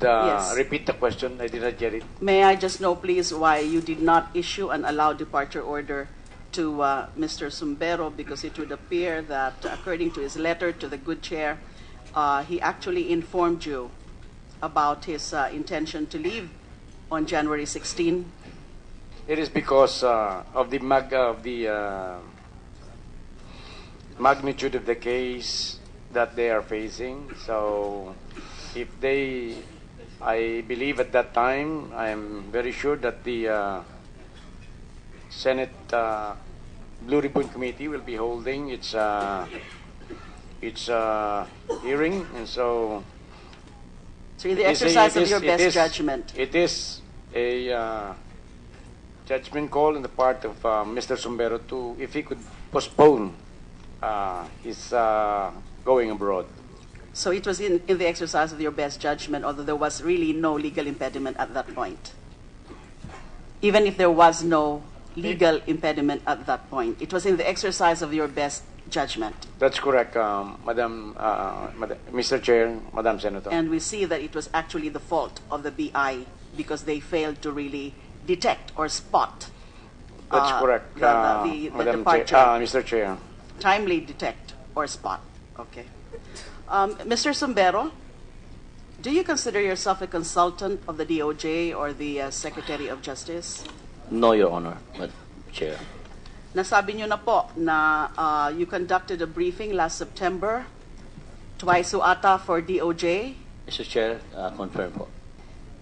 Yes. repeat the question? I did not get it. May I just know, please, why you did not issue an allowed departure order to Mr. Sumbero, because it would appear that, according to his letter to the good chair, he actually informed you about his intention to leave on January 16. It is because of the magnitude of the case that they are facing. So if they, I believe at that time, I am very sure that the Senate Blue Ribbon Committee will be holding its hearing, and so. So in the exercise of your best judgment. It is a judgment call on the part of Mr. Sumbero to, if he could postpone his going abroad. So it was in the exercise of your best judgment, although there was really no legal impediment at that point. Even if there was no legal impediment at that point, it was in the exercise of your best judgment. That's correct, Mr. Chair, Madam Senator. And we see that it was actually the fault of the BI because they failed to really detect or spot. That's correct, the Madam departure. Mr. Chair. Timely detect or spot. Okay. Mr. Sumbero, do you consider yourself a consultant of the DOJ or the Secretary of Justice? No, Your Honor, Madam Chair. Nasabi nyo na po na you conducted a briefing last September, twice ata for DOJ. Mr. Chair, confirm po.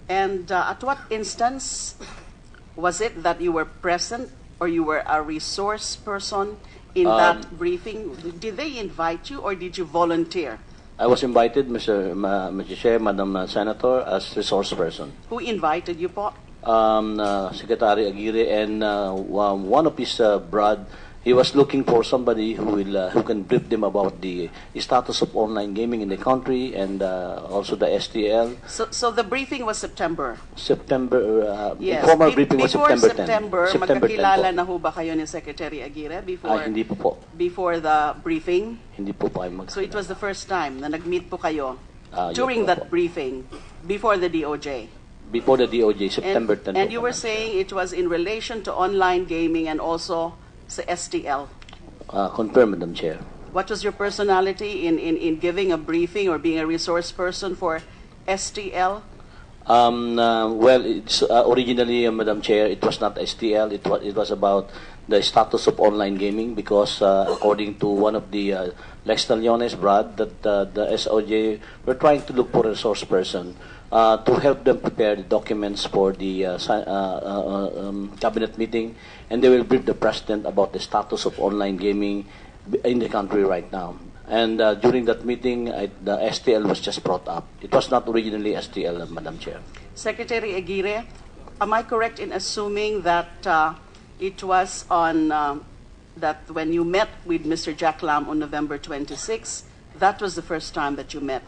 And at what instance was it that you were present or you were a resource person in that briefing? Did they invite you or did you volunteer? I was invited, Mr. Chair, Madam Senator, as resource person. Who invited you po? Secretary Aguirre and one of his brad, he was looking for somebody who can brief them about the status of online gaming in the country and also the STL. So the briefing was September? September, yes. Informal briefing was Before September 10. September magkakilala 10 na ho ba kayo ni Secretary Aguirre before, hindi po. Before the briefing? Hindi po kayo So it was the first time na nag-meet po kayo during yes, that briefing before the DOJ? Before the DOJ, September 10. And you were saying it was in relation to online gaming and also sa STL. Confirm, Madam Chair. What was your personality in giving a briefing or being a resource person for STL? Well, it's, originally, Madam Chair, it was not STL. It was about the status of online gaming because according to one of the Lex Taliones, Brad, that the SOJ were trying to look for a resource person to help them prepare the documents for the cabinet meeting, and they will brief the president about the status of online gaming in the country right now. And during that meeting, the STL was just brought up. It was not originally STL, Madam Chair. Secretary Aguirre, am I correct in assuming that it was on that when you met with Mr. Jack Lam on November 26, that was the first time that you met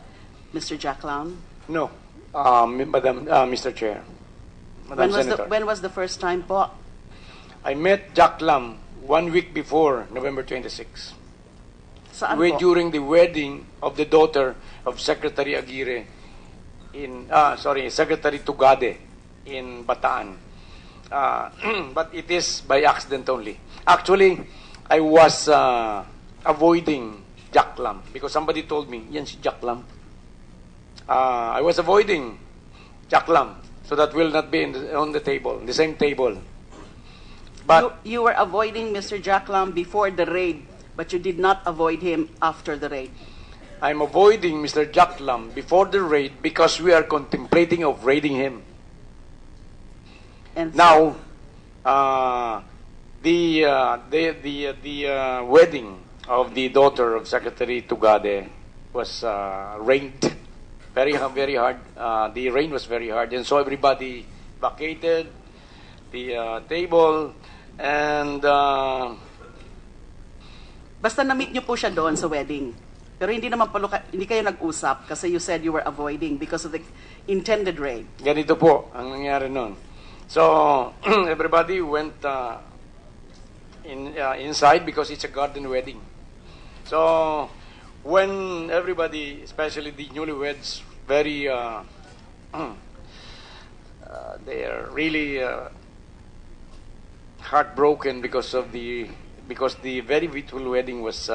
Mr. Jack Lam? No, Mr. Chair. Madam Senator. When was the first time po? I met Jack Lam 1 week before November 26. Saan po? During the wedding of the daughter of Secretary Aguirre Secretary Tugade in Bataan. But it is by accident only. Actually, I was avoiding Jack Lam because somebody told me, yan si Jack Lam. I was avoiding Jack Lam so that will not be on the table, the same table. But you were avoiding Mr. Jack Lam before the raid, but you did not avoid him after the raid. I'm avoiding Mr. Jack Lam before the raid because we are contemplating of raiding him. And now, the wedding of the daughter of Secretary Tugade was rained very hard. The rain was very hard, and so everybody vacated the table, and basta na-meet niyo po siya doon sa wedding. Pero hindi naman hindi kayo nag-usap kasi you said you were avoiding because of the intended raid. Ganito po ang nangyari noon. So everybody went inside because it's a garden wedding. So when everybody, especially the newlyweds, very really heartbroken because the very beautiful wedding was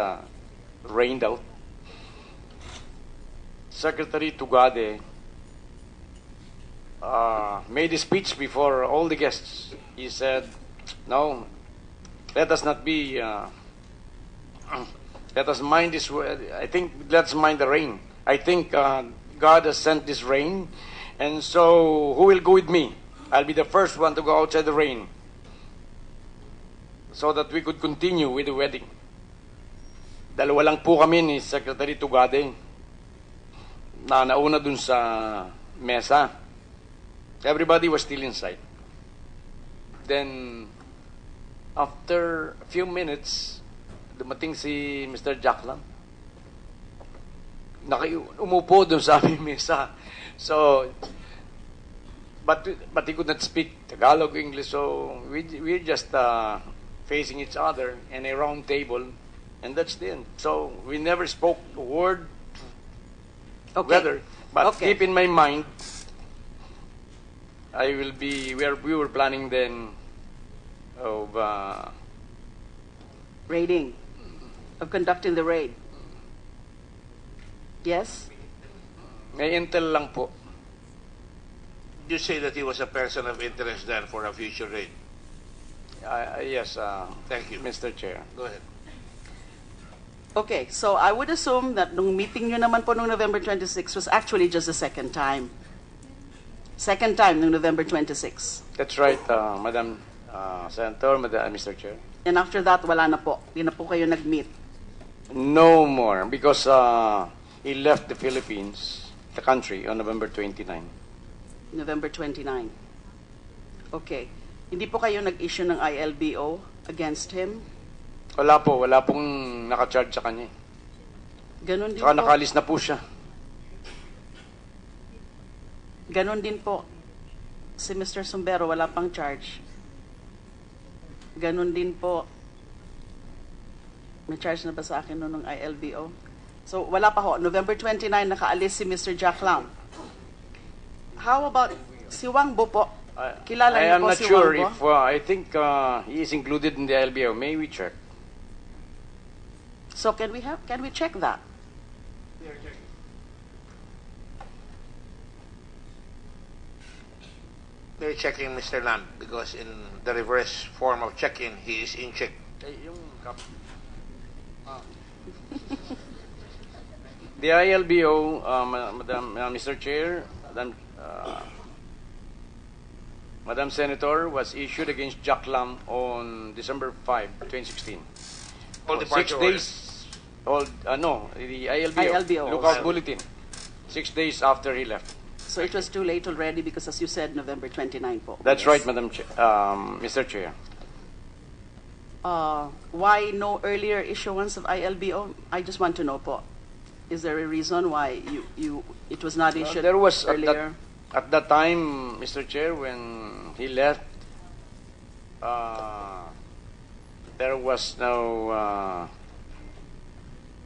rained out. Secretary Tugade made a speech before all the guests. He said, "No, let us not be. Let us mind this. I think let's mind the rain. I think God has sent this rain, and so who will go with me? I'll be the first one to go outside the rain, so that we could continue with the wedding." Dalawa lang po kami ni Secretary Tugade na nauna dun sa mesa. Everybody was still inside. Then, after a few minutes, dumating si Mr. Jacklam. Umupo dun sa aming mesa. So, but he could not speak Tagalog, English, so we're just facing each other in a round table, and that's the end. So, we never spoke a word together. But keep in my mind, we were planning then of Raiding. Of conducting the raid. Yes? may intel lang po. You say that he was a person of interest then for a future raid. Yes, Thank you. Mr. Chair. Go ahead. Okay, so I would assume that nung meeting nyo naman po nung November 26 was actually just the second time. Second time nung November 26. That's right, Madam Senator, Mr. Chair. And after that, wala na po. Hindi na po kayo nag-meet. No more, because he left the Philippines, the country, on November 29. November 29. Okay. Hindi po kayo nag-issue ng ILBO against him? Wala pong naka-charge sa kanya. Ganon din Saka po. nakalis na po siya. Ganon din po. Si Mr. Sumbero, wala pang charge. Ganon din po. May charge na ba sa akin noon ng ILBO? So, wala pa ho. November 29, nakaalis si Mr. Jack Lam. How about si Wang Bo po? Kilala I niyo am po not si sure Wang Bo? if, I think he is included in the LBO. May we check? So, can we check that? They're checking Mr. Lam because in the reverse form of check-in, he is in check. The ILBO, Mr. Chair, Madam Senator, was issued against Jack Lam on December 5, 2016. All Oh, 6 departure days, the ILBO, ILBO. lookout bulletin, 6 days after he left. So, it was too late already because, as you said, November 29 po. That's Yes. right, Mr. Chair. Why no earlier issuance of ILBO? I just want to know po. Is there a reason why it was not issued There was earlier? at that time, Mr. Chair, when he left, there was no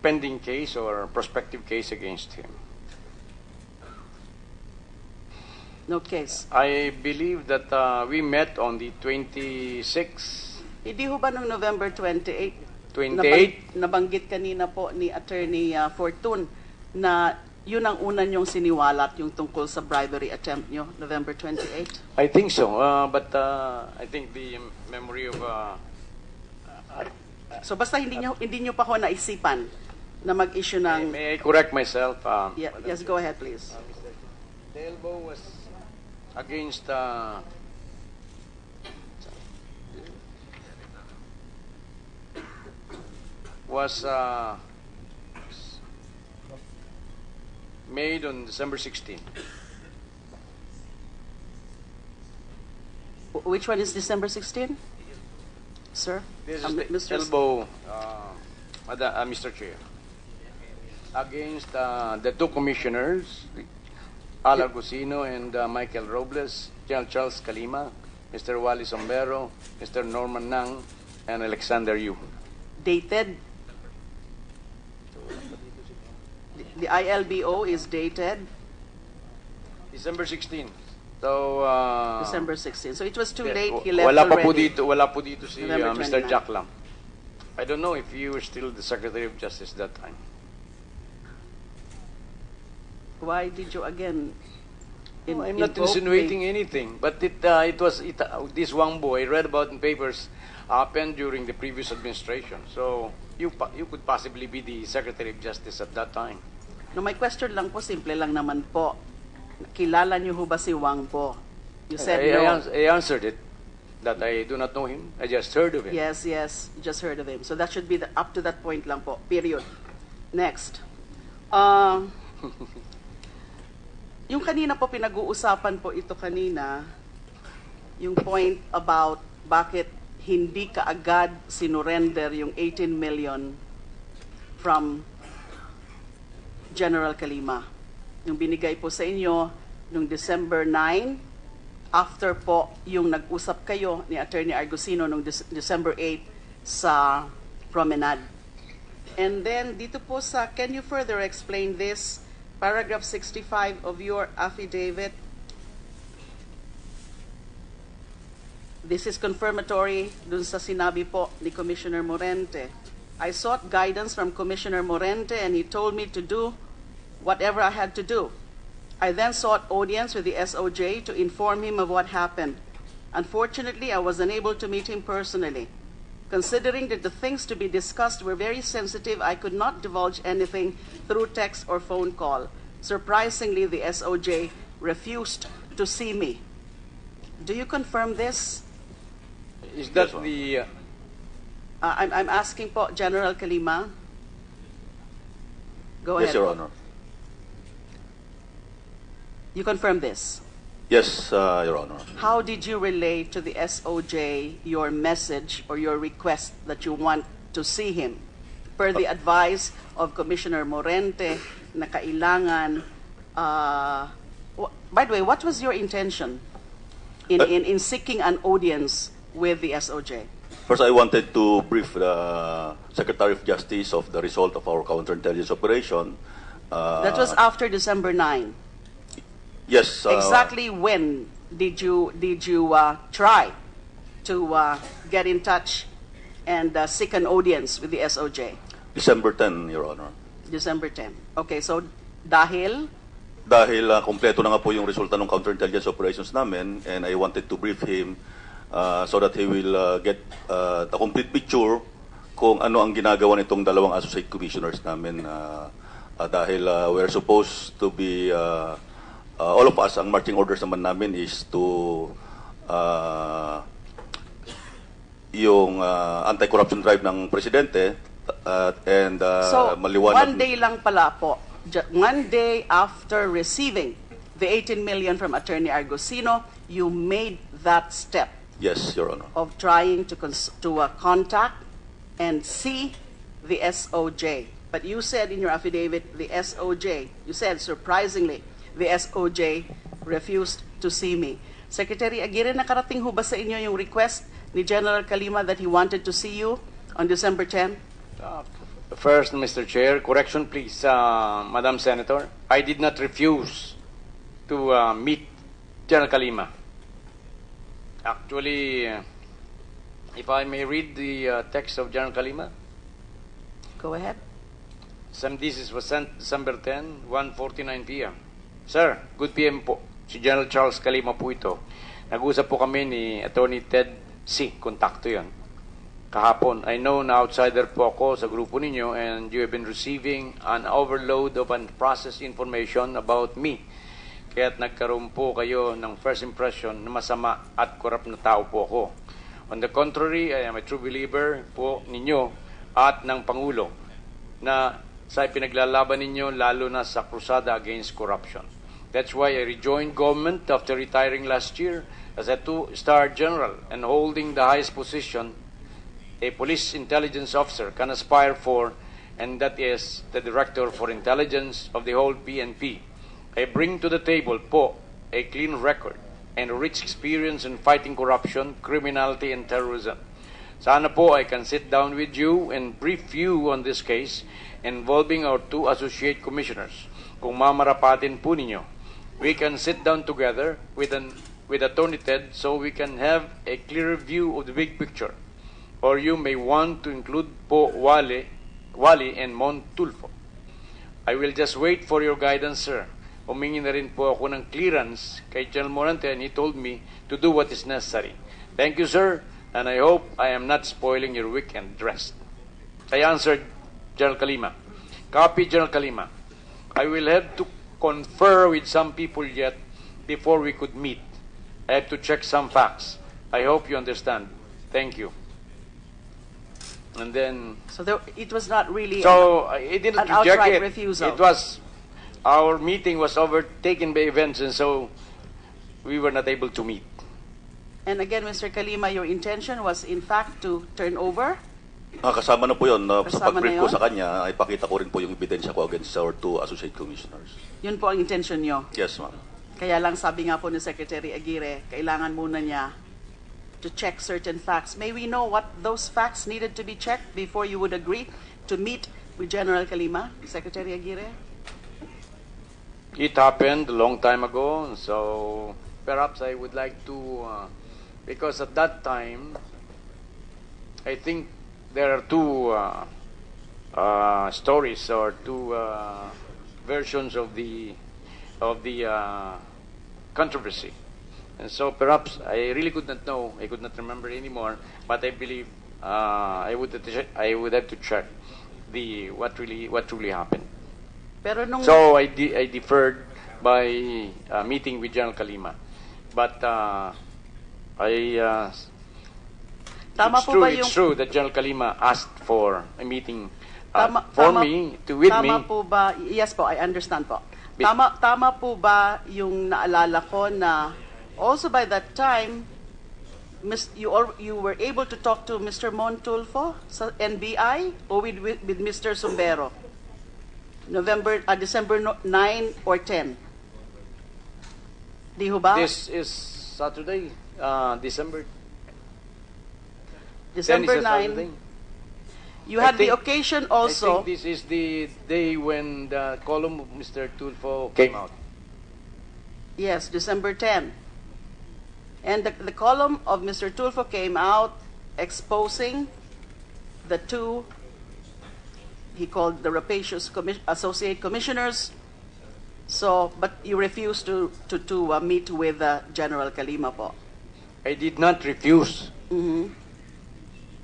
pending case or prospective case against him. No case. I believe that we met on the 26th, Hindi ho ba noong November 28? 28. Nabanggit kanina po ni Attorney Fortun na yun ang una niyong siniwalat, yung tungkol sa bribery attempt nyo, November 28? I think so, but I think the memory of So basta hindi nyo pa ho naisipan na mag-issue ng... may I correct myself? Yes, go ahead please. The elbow was against made on December 16. Which one is December 16? Sir? This is the Mr. elbow, Mr. Chair, against the two commissioners, Al Argusino and Michael Robles, General Charles Calima, Mr. Wally Sombero, Mr. Norman Nang, and Alexander Yu. Dated? The ILBO is dated December 16. So, December 16. So it was too yeah, late. He left wala pa po already. wala po dito si November Mr. 29. Jack Lam. I don't know if you were still the Secretary of Justice that time. Why did you again? I'm not invoke insinuating anything, but this Wang Bo I read about in papers happened during the previous administration. So you could possibly be the Secretary of Justice at that time. No, my question lang po, simple lang naman po. Kilala niyo ho ba si Wang Po? You said no. I answered it that I do not know him. I just heard of him. Yes, yes. You just heard of him. So that should be up to that point lang po. Period. Next. Yung kanina po pinag-uusapan po ito kanina, yung point about bakit hindi kaagad sinurrender yung 18 million from General Kalima. Yung binigay po sa inyo nung December 9, after po yung nag-usap kayo ni Attorney Argusino nung December 8 sa Promenade. And then dito po sa, can you further explain this? Paragraph 65 of your affidavit. This is confirmatory dun sa sinabi po ni Commissioner Morente. I sought guidance from Commissioner Morente and he told me to do whatever I had to do. I then sought audience with the SOJ to inform him of what happened. Unfortunately, I was unable to meet him personally. Considering that the things to be discussed were very sensitive, I could not divulge anything through text or phone call. Surprisingly, the SOJ refused to see me. Do you confirm this? Is that the I'm asking po, General Kalima. Go Yes, ahead. Your po. Honor. You confirm this? Yes, Your Honor. How did you relay to the SOJ your message or your request that you want to see him? Per the advice of Commissioner Morente na kailangan, by the way, what was your intention in seeking an audience with the SOJ? First, I wanted to brief the Secretary of Justice of the result of our counterintelligence operation. That was after December 9. Yes. Exactly when did you try to get in touch and seek an audience with the SOJ? December 10, Your Honor. December 10. Okay, so dahil Dahil kompleto na nga po yung resulta ng counterintelligence operations namin, and I wanted to brief him so that he will get the complete picture kung ano ang ginagawa nitong dalawang associate commissioners namin. Dahil we're supposed to be all of us, ang marching orders naman namin is to yung anti-corruption drive ng presidente and so maliwanag. one day lang pala po, one day after receiving the 18 million from Attorney Argusino, you made that step Yes, Your Honor. of trying to contact and see the SOJ. But you said in your affidavit, the SOJ, you said surprisingly, the SOJ refused to see me. Secretary Aguirre, nakarating ho ba sa inyo yung request ni General Kalima that he wanted to see you on December 10? First, Mr. Chair, correction please, Madam Senator. I did not refuse to meet General Kalima. Actually, if I may read the text of General Kalima. Go ahead. Some thesis was sent December 10, 1:49 p.m. Sir, good PM po. Si General Charles Kalima po ito. Nag-usap po kami ni Attorney Ted C. Kontakto yon. Kahapon, I know na outsider po ako sa grupo ninyo and you have been receiving an overload of unprocessed information about me. Kaya't nagkaroon po kayo ng first impression na masama at korap na tao po ako. On the contrary, I am a true believer po ninyo at ng Pangulo na sa pinaglalaban ninyo lalo na sa krusada against corruption. That's why I rejoined government after retiring last year as a two-star general and holding the highest position a police intelligence officer can aspire for, and that is the Director for Intelligence of the whole PNP. I bring to the table po a clean record and a rich experience in fighting corruption, criminality, and terrorism. Sana po I can sit down with you and brief you on this case involving our two associate commissioners kung mamarapatin po ninyo. we can sit down together with Attorney Ted so we can have a clearer view of the big picture. Or you may want to include po Wally and Montulfo. I will just wait for your guidance, sir. Humingi na rin po ako ng clearance kay General Morante and he told me to do what is necessary. Thank you, sir, and I hope I am not spoiling your weekend rest. I answered General Kalima. Copy, General Kalima. I will have to confer with some people yet before we could meet. I have to check some facts. I hope you understand. Thank you. And then... So it was not really So it didn't an reject outright it. refusal. It was... Our meeting was overtaken by events and so we were not able to meet. And again, Mr. Kalima, your intention was in fact to turn over? Kasama na po yun. Sa Kasama pag-brief na ko yun? sa kanya, ay pakita ko rin po yung ebidensya ko against our two associate commissioners. Yun po ang intention nyo. Yes, ma'am. Kaya lang sabi nga po ni Secretary Aguirre, kailangan muna niya to check certain facts. May we know what those facts needed to be checked before you would agree to meet with General Kalima, Secretary Aguirre? It happened a long time ago, so perhaps I would like to, because at that time, I think there are two stories or two versions of the controversy, and so perhaps I really could not know. I could not remember anymore, but I believe I would have to check what really happened. Pero nung So I deferred by meeting with General Kalima, but tama po ba yung it's true that General Kalima asked for a meeting tama po ba? Yes po, I understand po. Tama po ba yung naalala ko na also by that time you were able to talk to Mr. Montulfo sa NBI or with Mr. Sumbero? December 9 or 10? Di ho ba? This is Saturday, December 10 is December a 9. Saturday. You had the occasion also. I think this is the day when the column of Mr. Tulfo came out. Yes, December 10. And the column of Mr. Tulfo came out exposing the two, he called the rapacious associate commissioners. So, but you refused to meet with General Kalima po. I did not refuse.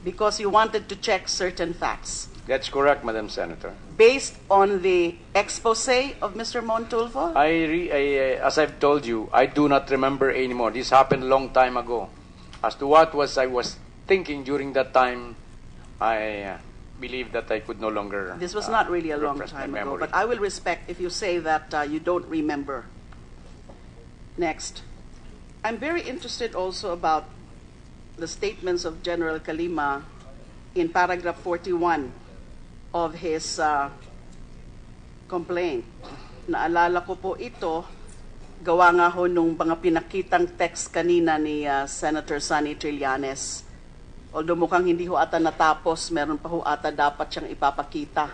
Because you wanted to check certain facts. That's correct, Madam Senator. Based on the expose of Mr. Montulfo? As I've told you, I do not remember anymore. This happened a long time ago. As to what I was thinking during that time, I believe that I could no longer. This was not really a long refresh my time ago, memory. but I will respect if you say that you don't remember. Next. I'm very interested also about the statements of General Kalima in paragraph 41 of his complaint. Naalala ko po ito, gawa nga ho nung mga pinakitang text kanina ni Senator Sonny Trillanes. Although mukhang hindi ho ata natapos, meron pa ho ata dapat siyang ipapakita.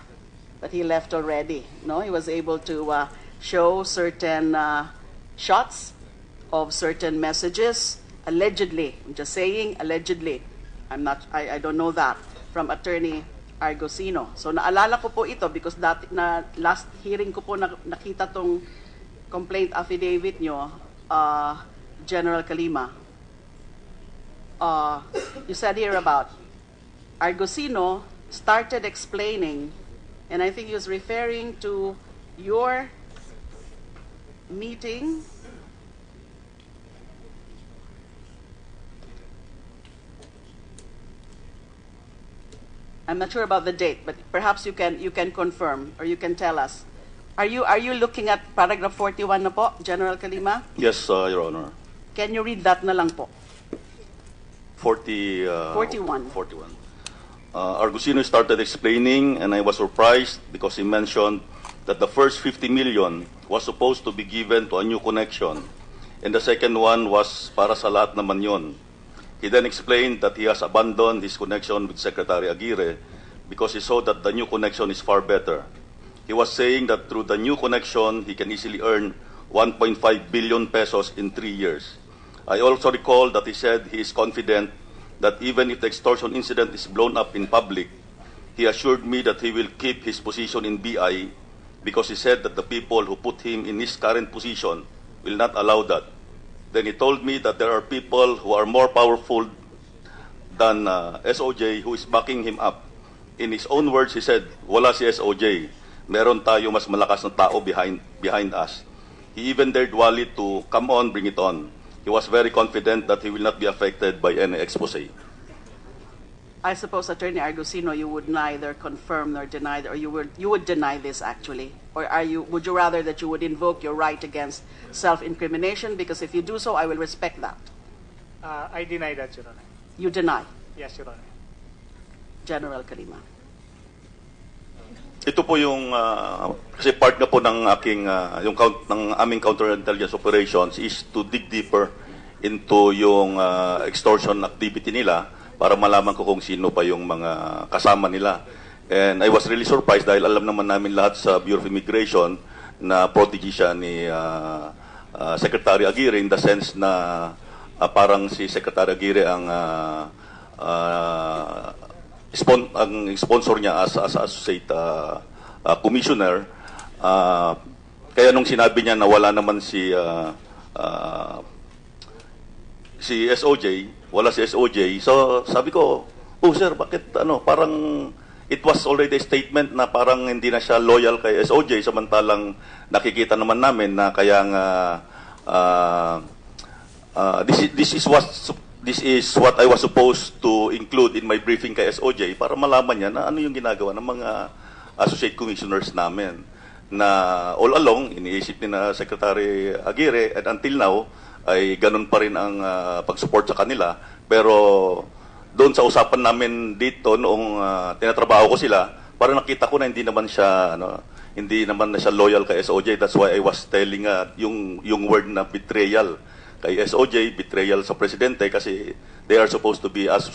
But he left already. No, he was able to show certain shots of certain messages, allegedly. I'm just saying allegedly. I don't know that, from Attorney Argosino. So naalala ko po ito because last hearing ko po nakita tong complaint affidavit nyo, General Kalima. You said here about Argosino started explaining, and I think he was referring to your meeting I'm not sure about the date, but perhaps you can confirm or you can tell us. Are you looking at paragraph 41 na po, General Kalima? Yes, Your Honor. Can you read that na lang po? 41. Argusino started explaining, and I was surprised because he mentioned that the first 50 million was supposed to be given to a new connection, and the second one was para sa lahat naman yun. He then explained that he has abandoned his connection with Secretary Aguirre because he saw that the new connection is far better. He was saying that through the new connection, he can easily earn 1.5 billion pesos in 3 years. I also recall that he said he is confident that even if the extortion incident is blown up in public, he assured me that he will keep his position in BI because he said that the people who put him in his current position will not allow that. Then he told me that there are people who are more powerful than SOJ who is backing him up. In his own words, he said, wala si SOJ. Meron tayo mas malakas na tao behind us. He even dared Wally to come on, bring it on. He was very confident that he will not be affected by any expose. I suppose, Attorney Argusino, you would neither confirm nor deny, or you would deny this actually, or would you rather that you would invoke your right against self-incrimination? Because if you do so, I will respect that. I deny that, Your Honor. You deny, Yes, Your Honor. General Kalima. Ito po yung kasi part na po ng aking ng aming counterintelligence operations is to dig deeper into yung extortion activity nila para malaman ko kung sino pa yung mga kasama nila. And I was really surprised dahil alam naman namin lahat sa Bureau of Immigration na protege siya ni Secretary Aguirre in the sense na parang si Secretary Aguirre ang ang sponsor niya as associate commissioner. Kaya nung sinabi niya na wala naman si SOJ, wala si SOJ. So sabi ko, "Oh sir, bakit parang it was already a statement na parang hindi na siya loyal kay SOJ samantalang nakikita naman namin na kaya nga this is what I was supposed to include in my briefing kay SOJ para malaman niya na ano yung ginagawa ng mga associate commissioners namin. Na all along, iniisip ni na Secretary Aguirre and until now, ay ganun pa rin ang pag-support sa kanila. Pero doon sa usapan namin dito noong tinatrabaho ko sila, para nakita ko na hindi naman na siya loyal kay SOJ. That's why I was telling yung word na betrayal kay SOJ, betrayal sa presidente kasi they are supposed to be as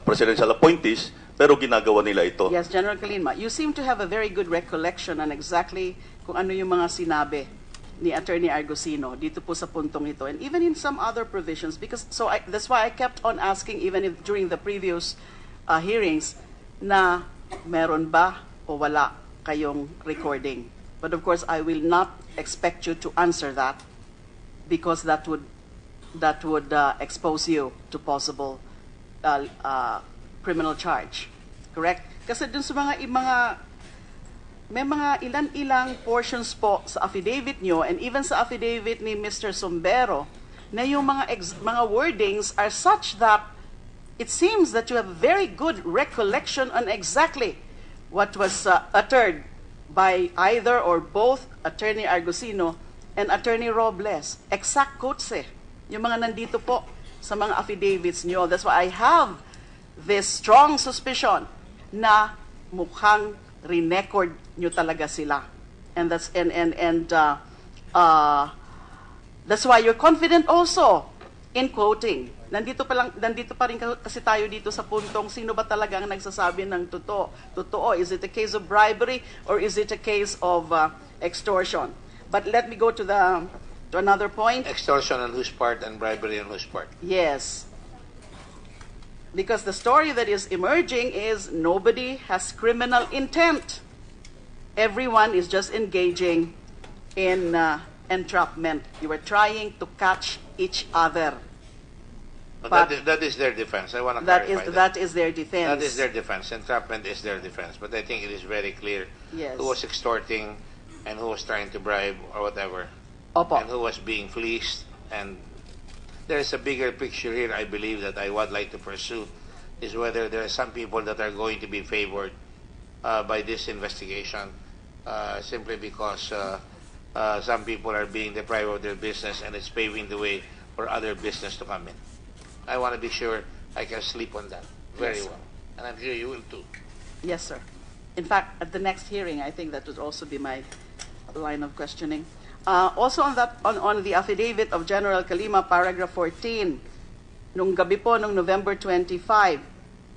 presidential appointees pero ginagawa nila ito. Yes, General Kalima, you seem to have a very good recollection on exactly kung ano yung mga sinabi ni Attorney Argusino dito po sa puntong ito and even in some other provisions because that's why I kept on asking even if during the previous hearings na meron ba o wala kayong recording. But of course, I will not expect you to answer that because that would expose you to possible criminal charge. Correct? Kasi dun sa may mga ilan-ilang portions po sa affidavit nyo and even sa affidavit ni Mr. Sumbero na yung mga wordings are such that it seems that you have very good recollection on exactly what was uttered by either or both Attorney Argusino and Attorney Robles. Exact quotes yung mga nandito po sa mga affidavits nyo. That's why I have this strong suspicion na mukhang re-record nyo talaga sila. And that's why you're confident also in quoting. Nandito pa rin kasi tayo dito sa puntong sino ba talaga ang nagsasabi ng totoo. Is it a case of bribery or is it a case of extortion? But let me go to another point. Extortion on whose part and bribery on whose part? Yes. Because the story that is emerging is nobody has criminal intent. Everyone is just engaging in entrapment. You are trying to catch each other. But that is their defense. I want to clarify that is their defense. That is their defense. Entrapment is their defense. But I think it is very clear who was extorting and who was trying to bribe or whatever. Opo. And who was being fleeced. And there is a bigger picture here, I believe, that I would like to pursue, is whether there are some people that are going to be favored by this investigation simply because some people are being deprived of their business and it's paving the way for other business to come in. I want to be sure I can sleep on that very well. And I'm sure you will too. Yes, sir. In fact, at the next hearing, I think that would also be my line of questioning. Also on the affidavit of General Kalima, paragraph 14, nung gabi po, nung November 25,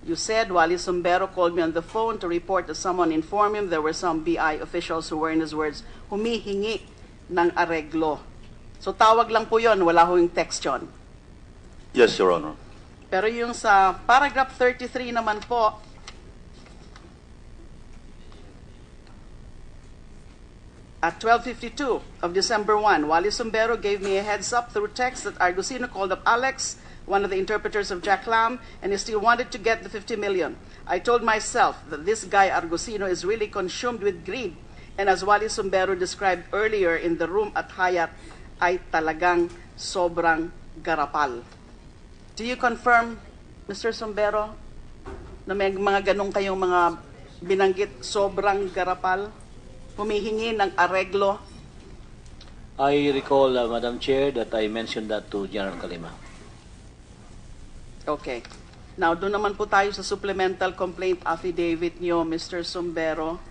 you said Wally Sumbero called me on the phone to report that someone informed him there were some BI officials who were, in his words, humihingi ng areglo. So tawag lang po yon, wala ho yung text yun. Yes, Your Honor. Pero yung sa paragraph 33 naman po, at 12:52 of December 1, Wally Sumbero gave me a heads up through text that Argusino called up Alex, one of the interpreters of Jack Lam, and he still wanted to get the 50 million. I told myself that this guy Argusino is really consumed with greed, and as Wally Sumbero described earlier in the room at Hyatt, ay talagang sobrang garapal. Do you confirm, Mr. Sumbero, na may mga ganong kayong mga binanggit sobrang garapal? Humihingi ng areglo? I recall, Madam Chair, that I mentioned that to General Kalima. Okay. Now, doon naman po tayo sa supplemental complaint affidavit niyo, Mr. Sumbero.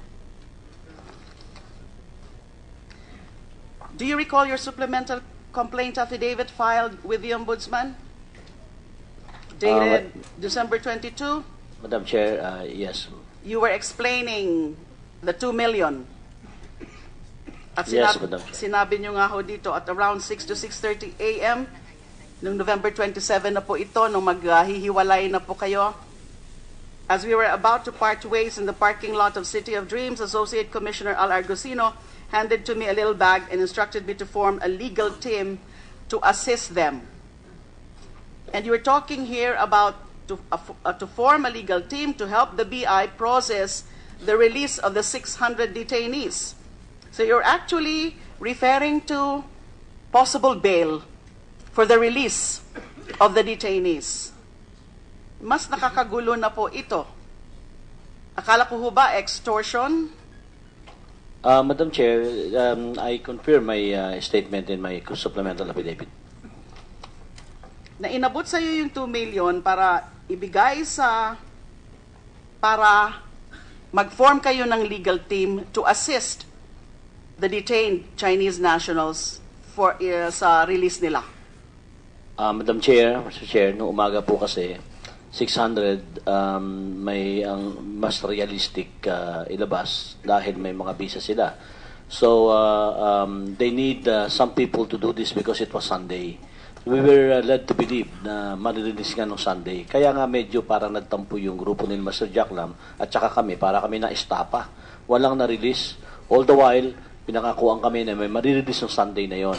Do you recall your supplemental complaint affidavit filed with the Ombudsman? Dated December 22? Madam Chair, yes. You were explaining the 2 million. At Yes, Madam. sinabi nyo nga ho dito at around 6 to 6:30 a.m. noong November 27 na po ito, nung maghihiwalay na po kayo. As we were about to part ways in the parking lot of City of Dreams, Associate Commissioner Al Argusino handed to me a little bag and instructed me to form a legal team to assist them. And you were talking here about to form a legal team to help the BI process the release of the 600 detainees. So you're actually referring to possible bail for the release of the detainees. Mas nakakagulo na po ito. Akala ko ho ba extortion? Madam Chair, I confirm my statement in my supplemental affidavit. Na inabot sa iyo yung 2 million para ibigay para mag-form kayo ng legal team to assist the detained Chinese nationals for sa release nila. Madam Chair, Mr. Chair, noong umaga po kasi 600 may ang mas realistic ilabas dahil may mga visa sila. So they need some people to do this because it was Sunday. We were led to believe na maririlis nga nung Sunday. Kaya nga medyo parang nagtampo yung grupo ni Mr. Jack Lam at saka kami, para kami na estapa. Walang na-release. All the while, pinakakuan kami na may maririlis nung Sunday na yon.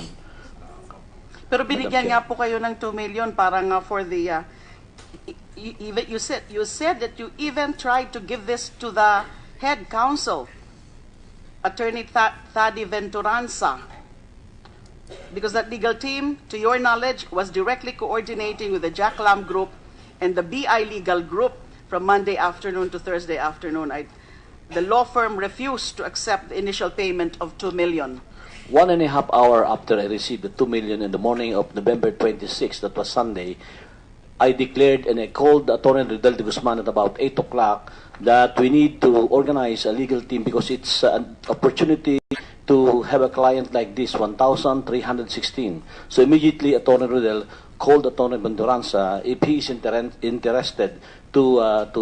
Pero binigyan nga po kayo ng 2 million para nga for the you said that you even tried to give this to the head counsel, Attorney Thadi Venturanza, because that legal team, to your knowledge, was directly coordinating with the Jack Lam group and the BI legal group from Monday afternoon to Thursday afternoon. The law firm refused to accept the initial payment of 2 million. 1.5 hours after I received the 2 million in the morning of November 26, that was Sunday, I declared and I called Attorney Ridel de Guzman at about 8 o'clock that we need to organize a legal team because it's an opportunity to have a client like this, 1,316. So immediately Attorney Ridel called Attorney Venturanza if he is interested to So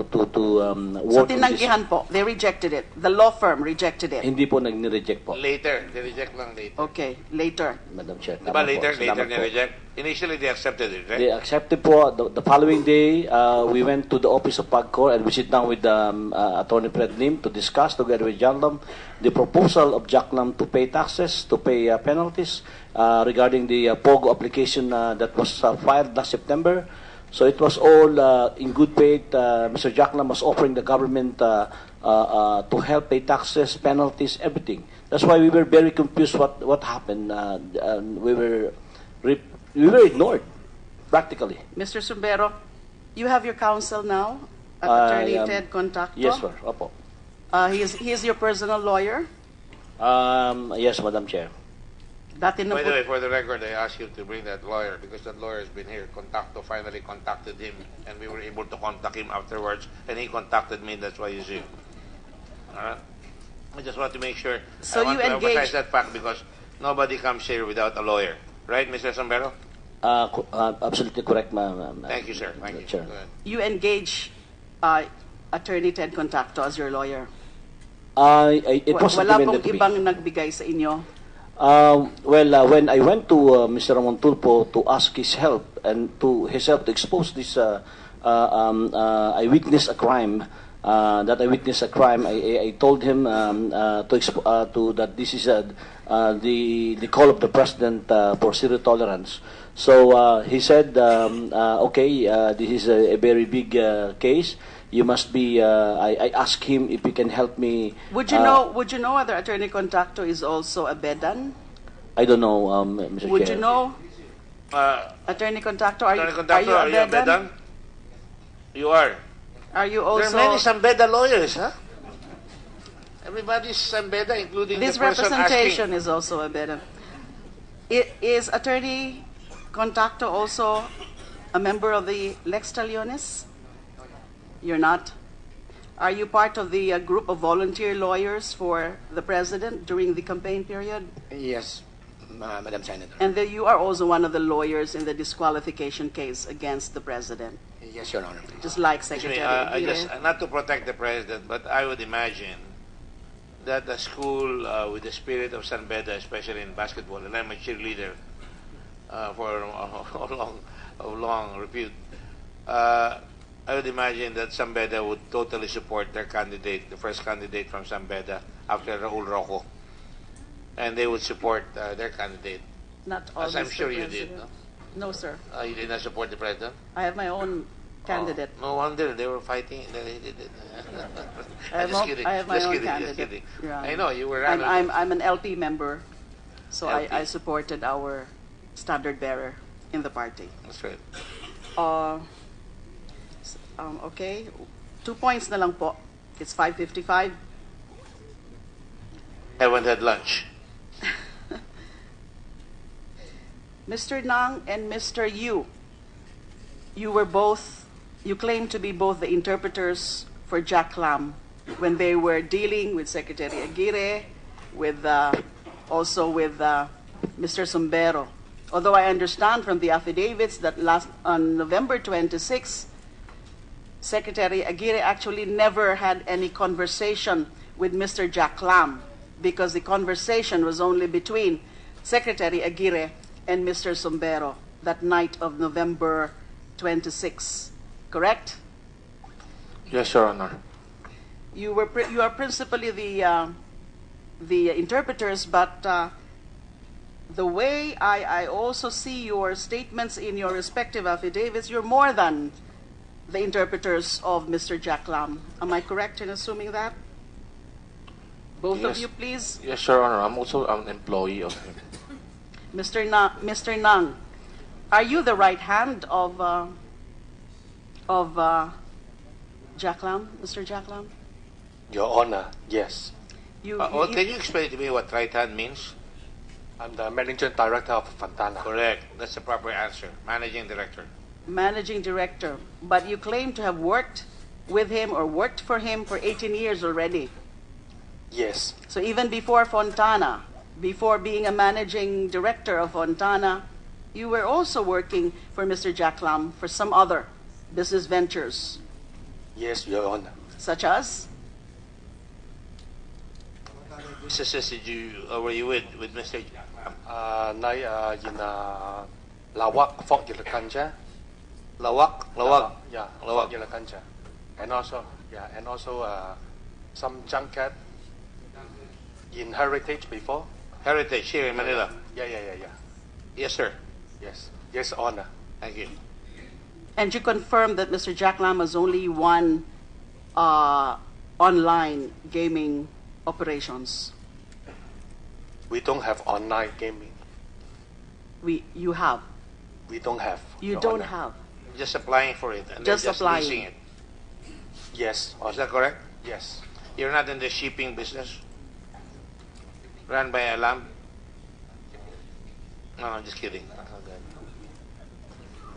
work in this. tinanggihan po, they rejected it. The law firm rejected it. Hindi po nag-reject po, Later, they reject lang later. Okay, later. Madam Chair. Diba Tama later, po. later Salamat po. ni-reject? Initially, they accepted it, right? They accepted po. The following day, we went to the office of PAGCOR and we sit down with Attorney Fred Lim to discuss together with John Lam the proposal of Jack Lam to pay taxes, to pay penalties regarding the POGO application that was filed last September. So it was all in good faith. Mr. Jack Lam was offering the government to help pay taxes, penalties, everything. That's why we were very confused what happened. We were ignored, practically. Mr. Sumbero, you have your counsel now, Attorney Ted Contacto. Yes, sir. Opo. He is your personal lawyer. Yes, Madam Chair. Dati na By po, the way, for the record, I asked you to bring that lawyer because that lawyer has been here. Contacto finally contacted him, and we were able to contact him afterwards, and he contacted me. That's why he's here. Alright? I just want to make sure. So I want you to engaged- emphasize that fact because nobody comes here without a lawyer. Right, Mr. Sambero? Absolutely correct, ma'am. Thank you, sir. Thank you. Chair. Go ahead. you engage Attorney Ted Contacto as your lawyer. It was Wala pong recommended to me. ibang nagbigay sa inyo. When I went to Mr. Montulpo to ask his help and to expose this, I witnessed a crime. I told him that this is the call of the president for zero tolerance. So he said, okay, this is a very big case. You must be. I asked him if he can help me. Would you know whether Attorney Contacto is also a Bedan? I don't know, Mr. Would Chair. you know, Attorney Contacto? Attorney Contacto, are you a Bedan? You are. Are you There are also? many Sambeda lawyers, huh? Everybody's Sambeda, including This the person representation asking. is also a Bedan. Is Attorney Contacto also a member of the Lex Taliones? You're not. Are you part of the group of volunteer lawyers for the president during the campaign period? Yes, Madam Senator. And you are also one of the lawyers in the disqualification case against the president, Yes, Your Honor. just like Excuse me, Secretary Aguirre. not to protect the president, but I would imagine that a school with the spirit of Sambeda, especially in basketball, and I'm a cheerleader for a long repute, I would imagine that Sambeda would totally support their candidate, the first candidate from Sambeda after Raul Roco. And they would support their candidate. Not all, As I'm Mr. sure you did, President. no? No, sir. You did not support the president? I have my own candidate. Oh, no wonder they were fighting. I have Just my- kidding. I have my Just own kidding. Just candidate. kidding. Yeah. I know you were. I'm an LP member, so LP. I supported our standard bearer in the party. That's right. Okay, 2 points na lang po. It's 5:55. Haven't had lunch. Mr. Nang and Mr. Yu, you claim to be both the interpreters for Jack Lam when they were dealing with Secretary Aguirre, also with Mr. Sombero. Although I understand from the affidavits that on November 26, Secretary Aguirre actually never had any conversation with Mr. Jack Lam because the conversation was only between Secretary Aguirre and Mr. Sombero that night of November 26. Correct? Yes, Your Honor. You are principally the interpreters, but the way I also see your statements in your respective affidavits, you're more than the interpreters of Mr. Jack Lam. Am I correct in assuming that? Both of Yes. you, please. Yes, Your Honor. I'm also an employee of him. Mr. Nang, are you the right hand of Jack Lam, Mr. Jack Lam? Your Honor, yes. Can you explain to me what right hand means? I'm the Managing Director of Fontana. Correct. That's the proper answer. Managing director. Managing director, but you claim to have worked with him or worked for him for 18 years already. Yes, So even before Fontana, before being a managing director of Fontana, you were also working for Mr. Jack Lam for some other business ventures, yes, Your Honor. such as? Businesses did were you with Mr. In Lawak, Fort Yelakanja. Lawak? Yeah, Lawak. Fort Yelakanja. And also some junket in Heritage before. Heritage here in Manila. Yeah. Yes, sir. Yes, Honor. Thank you. And you confirm that Mr. Jack Lam has only one online gaming operations. We don't have online gaming. You have. We don't have. You Your don't Honor. have. Just applying for it and Just they're just applying. leasing it. Yes, Is Honor. that correct? Yes. You're not in the shipping business? Run by Alam? No, I'm just kidding.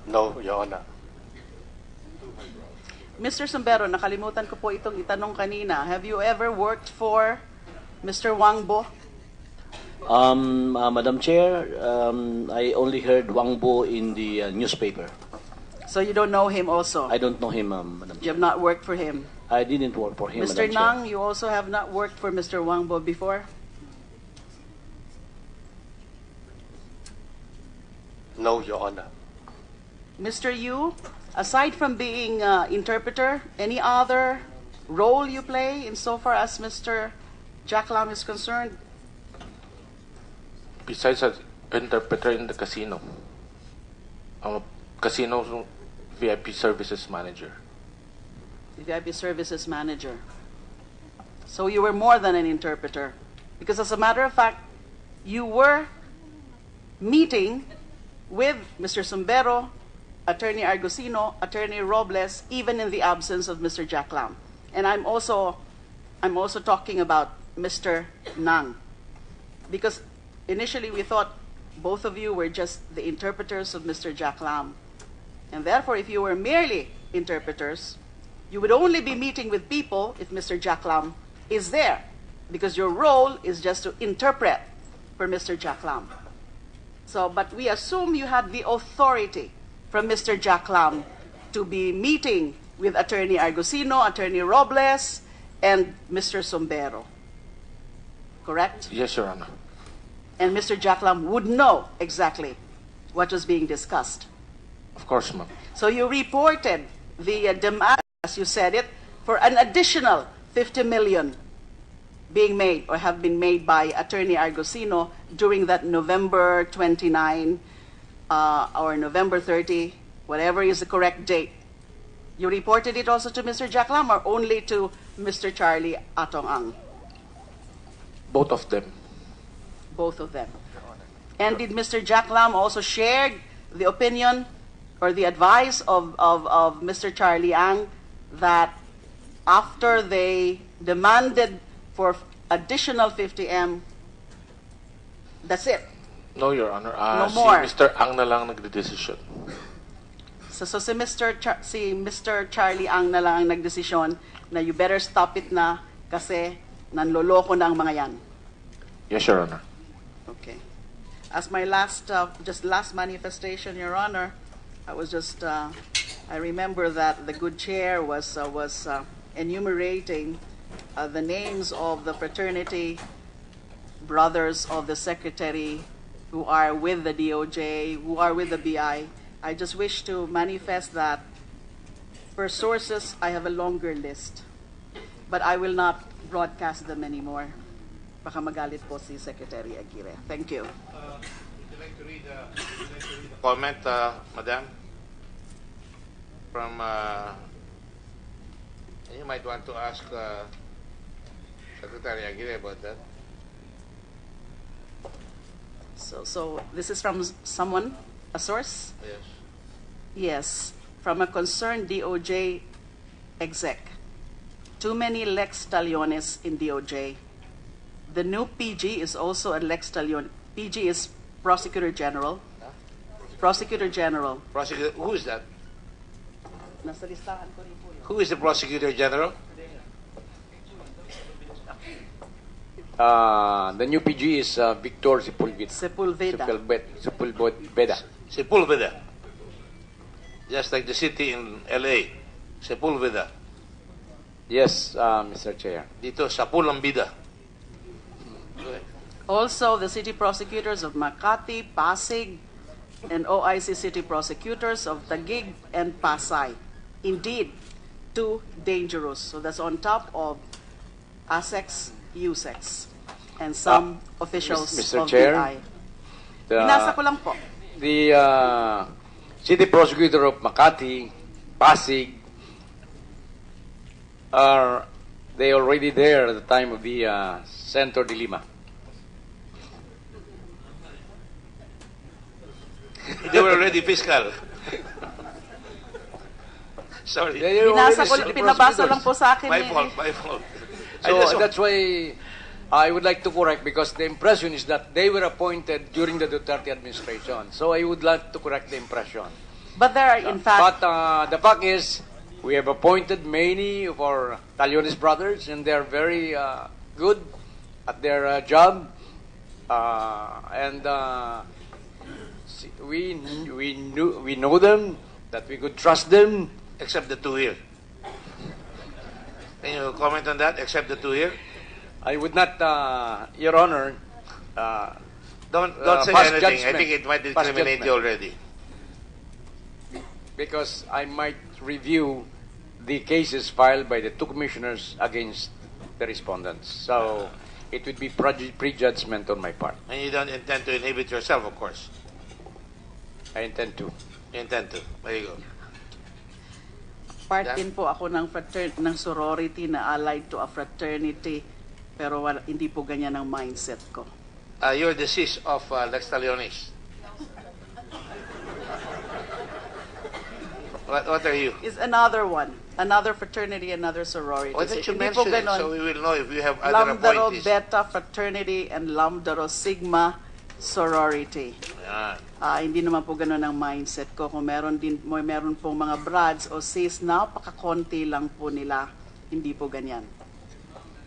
No, Your Honor. Mr. Sombero, nakalimutan ko po itong itanong kanina. Have you ever worked for Mr. Wangbo? Madam Chair, I only heard Wang Bo in the newspaper. So you don't know him also? I don't know him, Madam You Chair. have not worked for him? I didn't work for him, Mr. Madam Chair. Nang, you also have not worked for Mr. Wangbo before? No, Your Honor. Mr. Yu, aside from being interpreter, any other role you play insofar as Mr. Jack Lam is concerned? Besides an interpreter in the casino, I'm a casino VIP services manager. VIP services manager. So you were more than an interpreter. Because as a matter of fact, you were meeting with Mr. Sumbero, Attorney Argusino, Attorney Robles, even in the absence of Mr. Jack Lam. And I'm also talking about Mr. Nang. Because initially we thought both of you were just the interpreters of Mr. Jack Lam. And therefore, if you were merely interpreters, you would only be meeting with people if Mr. Jack Lam is there. Because your role is just to interpret for Mr. Jack Lam. So, but we assume you had the authority from Mr. Jack Lam to be meeting with Attorney Argusino, Attorney Robles, and Mr. Sumbero. Correct? Yes, Your Honor. And Mr. Jack Lam would know exactly what was being discussed. Of course, ma'am. So you reported the demand, as you said it, for an additional 50 million being made or have been made by Attorney Argusino during that November 29 or November 30, whatever is the correct date. You reported it also to Mr. Jack Lam or only to Mr. Charlie Atong Ang? Both of them. Both of them. And did Mr. Jack Lam also share the opinion or the advice of Mr. Charlie Ang that after they demanded for additional 50M, that's it? No, Your Honor. No more. Si Mr. Ang na lang nagdedesisyon. So si Mr. Charlie Ang na lang ang nagdesisyon na you better stop it na kasi nanloloko na ang mga yan. Yes, Your Honor. Okay. As my last manifestation, Your Honor, I remember that the good chair was enumerating the names of the fraternity brothers of the secretary who are with the DOJ, who are with the BI. I just wish to manifest that for sources, I have a longer list, but I will not broadcast them anymore. Baka magalit po si Secretary Aguirre. Thank you. Would you like to read a comment, Madam? From, you might want to ask Secretary Aguirre about that. So this is from someone, a source? Yes. Yes, from a concerned DOJ exec. Too many Lex Taliones in DOJ. The new PG is also a Lex Talion. PG is Prosecutor General. Prosecutor General. Prosecutor, who is that? Nasa listahan ko rin po yun. Who is the Prosecutor General? The new PG is Victor Sepulveda. Sepulveda. Sepulveda. Just like the city in LA. Sepulveda. Yes, Mr. Chair. Dito, Sapulambida. Also, the city prosecutors of Makati, Pasig, and OIC city prosecutors of Taguig and Pasay. Indeed, too dangerous. So that's on top of ASEX, USEX, and some officials Mr. of Chair, BI. Binasa ko lang po. The city prosecutor of Makati, Pasig, they already there at the time of the Centro de Lima. They were already fiscal. Sorry. They are already Binasa ko, city pinabasa prosecutors. lang po sa akin. My fault, my fault. So that's why I would like to correct, because the impression is that they were appointed during the Duterte administration. So I would like to correct the impression. But there are, in fact, But the fact is, we have appointed many of our Taliones brothers, and they're very good at their job. We know them, that we could trust them. Except the two here. Can you comment on that? Except the two here? I would not, Your Honor, Don't say past anything. I judgment. think it might Past incriminate you already. because I might review the cases filed by the two commissioners against the respondents. So it would be prejudgment on my part. And you don't intend to inhibit yourself, of course. I intend to. You intend to. There you go. Part Yeah. din po ako ng sorority na allied to a fraternity, pero hindi po ganyan ang mindset ko. You're the sis of Lex Talionis. What are you? Is another one, another fraternity, another sorority. Why don't you Hindi po mention it ganon. so we will know if you have other Lambda Rho appointees? Beta Fraternity and Lambda Rho Sigma Sorority. Yan. Hindi naman po ganun ang mindset ko. Kung meron pong mga brads o sis, napakakonti lang po nila. Hindi po ganyan.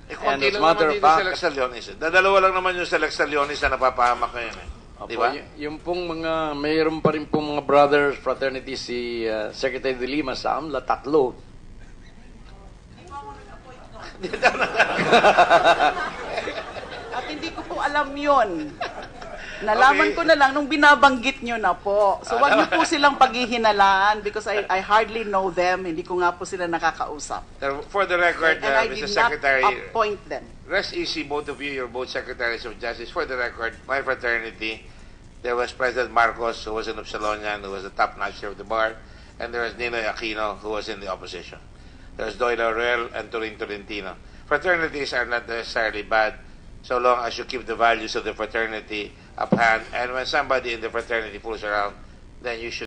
Eh, konti And as lang matter naman of dito sa fact- Lex Talionis. Dadalawa lang naman yung sa Lex Talionis na napapahamak ngayon. Di ba? Yung pong mga, mayroon pa rin pong mga brothers fraternity si Secretary de Lima sa AMLA, 3. At hindi ko po alam yun. Nalaman Okay. ko na lang nung binabanggit nyo na po. So wag nyo po silang paghihinalaan because I hardly know them. Hindi ko nga po sila nakakausap. For the record, And I Mr. did not Secretary, appoint them. rest easy, both of you. You're both secretaries of justice. For the record, my fraternity, there was President Marcos, who was an Upsilonian, who was the top notcher of the bar, and there was Ninoy Aquino, who was in the opposition. There was Doyle Laurel and Turing Tolentino. Fraternities are not necessarily bad, so long as you keep the values of the fraternity up hand. And when somebody in the fraternity fools around, then you should